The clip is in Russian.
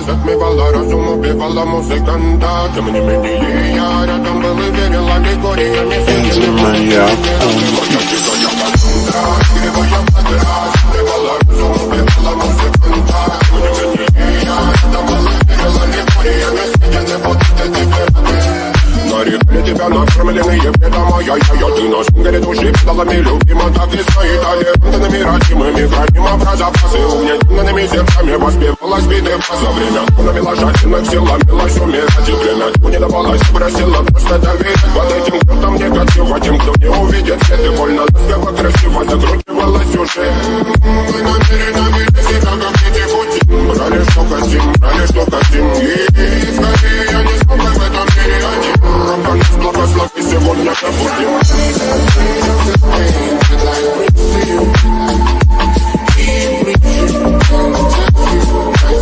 затмевала разум, убивала музыканта. Тем не менее я рядом был и верила легориями. Это моя Нарекли тебя накормленные бредом, ай-яй-яй, ты на шунгере души педалами любима, так и стоит талентами родимыми, храним образопасы, угнетенными сердцами воспевалась биты за время, унамила жадинных сил, ломилась умирать, и время тьму не давалась, просила просто давить под этим крутом негатива, тем, кто не увидит свет, и больно ласково, красиво закручивалась сюжет. Мы намеренно вели себя, как дети пути, брали что хотим, и